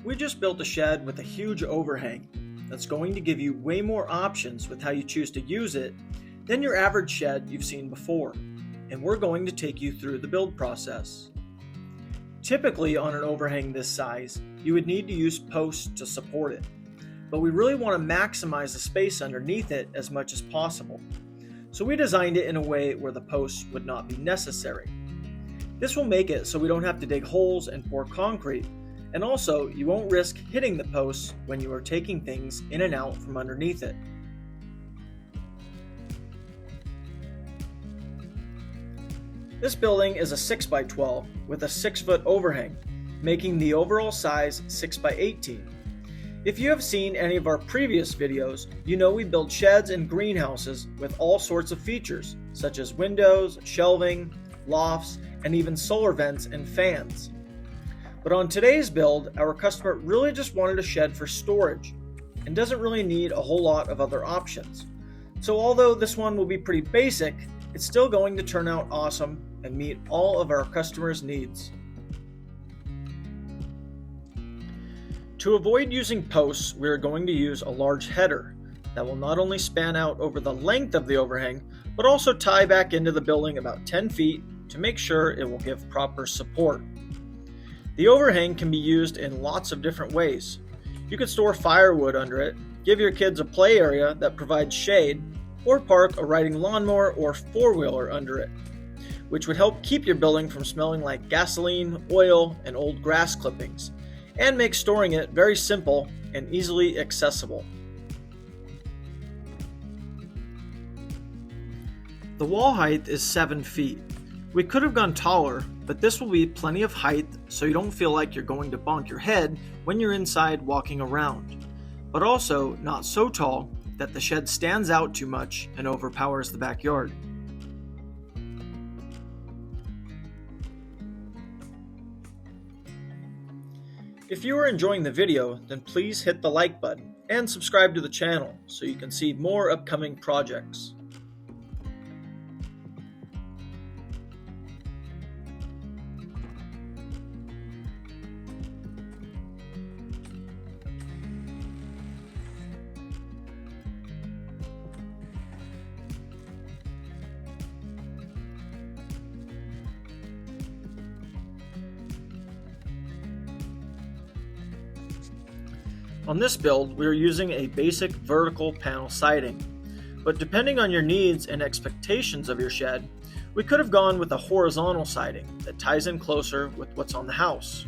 We just built a shed with a huge overhang that's going to give you way more options with how you choose to use it than your average shed you've seen before, and we're going to take you through the build process. Typically on an overhang this size, you would need to use posts to support it, but we really want to maximize the space underneath it as much as possible. So we designed it in a way where the posts would not be necessary. This will make it so we don't have to dig holes and pour concrete, and also you won't risk hitting the posts when you are taking things in and out from underneath it. This building is a 6x12 with a 6-foot overhang, making the overall size 6x18. If you have seen any of our previous videos, you know we build sheds and greenhouses with all sorts of features, such as windows, shelving, lofts, and even solar vents and fans. But on today's build, our customer really just wanted a shed for storage and doesn't really need a whole lot of other options. So although this one will be pretty basic, it's still going to turn out awesome and meet all of our customers' needs. To avoid using posts, we are going to use a large header that will not only span out over the length of the overhang, but also tie back into the building about 10 feet to make sure it will give proper support. The overhang can be used in lots of different ways. You could store firewood under it, give your kids a play area that provides shade, or park a riding lawnmower or four-wheeler under it, which would help keep your building from smelling like gasoline, oil, and old grass clippings, and make storing it very simple and easily accessible. The wall height is 7 feet. We could have gone taller, but this will be plenty of height so you don't feel like you're going to bonk your head when you're inside walking around, but also not so tall that the shed stands out too much and overpowers the backyard. If you are enjoying the video, then please hit the like button and subscribe to the channel so you can see more upcoming projects. On this build, we are using a basic vertical panel siding, but depending on your needs and expectations of your shed, we could have gone with a horizontal siding that ties in closer with what's on the house.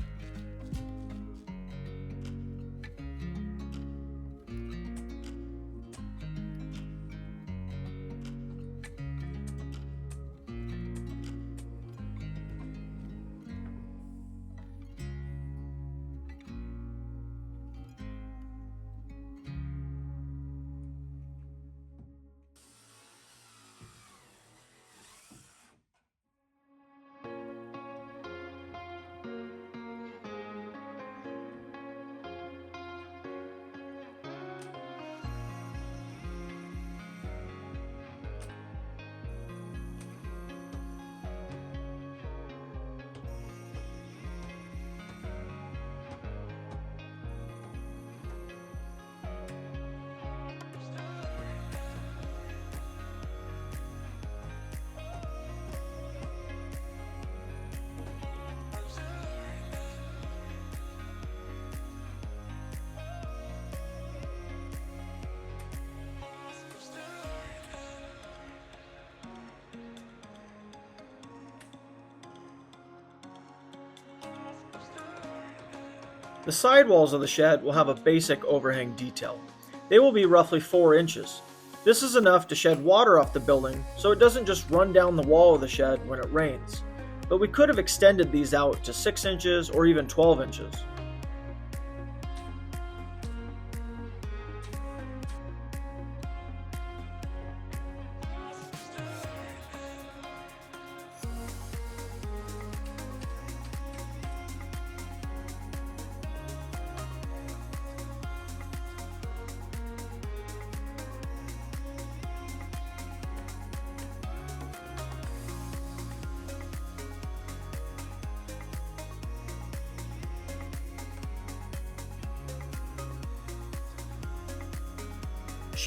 The sidewalls of the shed will have a basic overhang detail. They will be roughly 4 inches. This is enough to shed water off the building so it doesn't just run down the wall of the shed when it rains. But we could have extended these out to 6 inches or even 12 inches.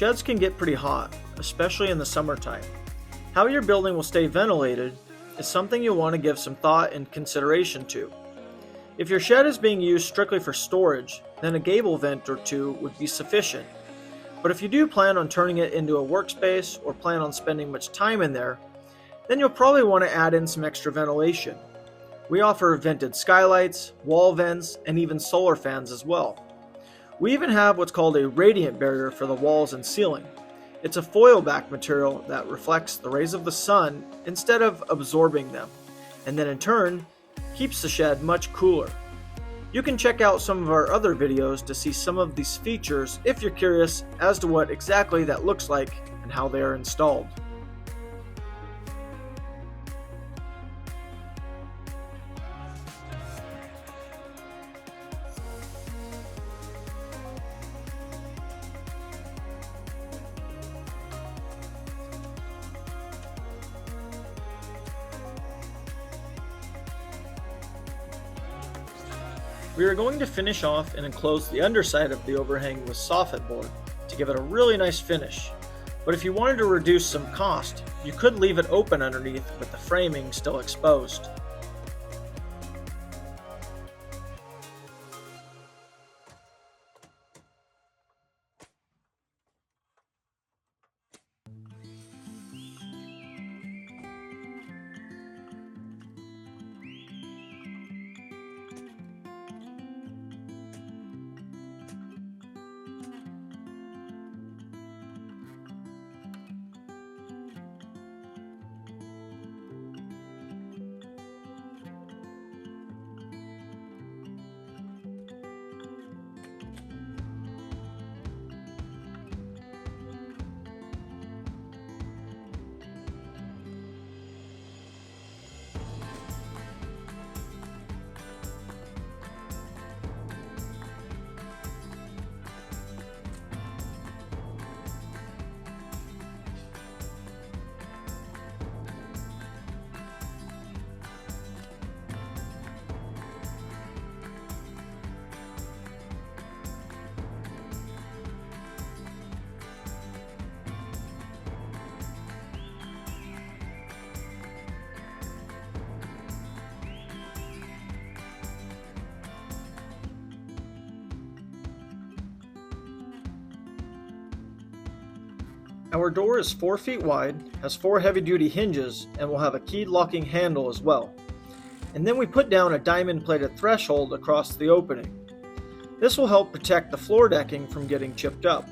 Sheds can get pretty hot, especially in the summertime. How your building will stay ventilated is something you'll want to give some thought and consideration to. If your shed is being used strictly for storage, then a gable vent or two would be sufficient. But if you do plan on turning it into a workspace or plan on spending much time in there, then you'll probably want to add in some extra ventilation. We offer vented skylights, wall vents, and even solar fans as well. We even have what's called a radiant barrier for the walls and ceiling. It's a foil-back material that reflects the rays of the sun instead of absorbing them, and then in turn, keeps the shed much cooler. You can check out some of our other videos to see some of these features if you're curious as to what exactly that looks like and how they are installed. We are going to finish off and enclose the underside of the overhang with soffit board to give it a really nice finish. But if you wanted to reduce some cost, you could leave it open underneath with the framing still exposed. Our door is 4 feet wide, has 4 heavy-duty hinges, and will have a keyed locking handle as well. And then we put down a diamond-plated threshold across the opening. This will help protect the floor decking from getting chipped up.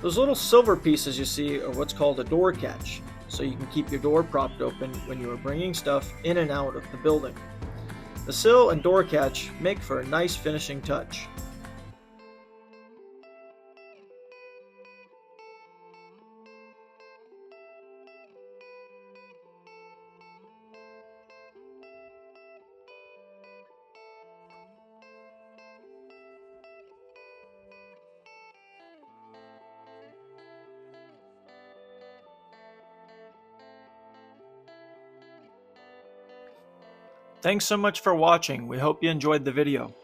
Those little silver pieces you see are what's called a door catch, so you can keep your door propped open when you are bringing stuff in and out of the building. The sill and door catch make for a nice finishing touch. Thanks so much for watching. We hope you enjoyed the video.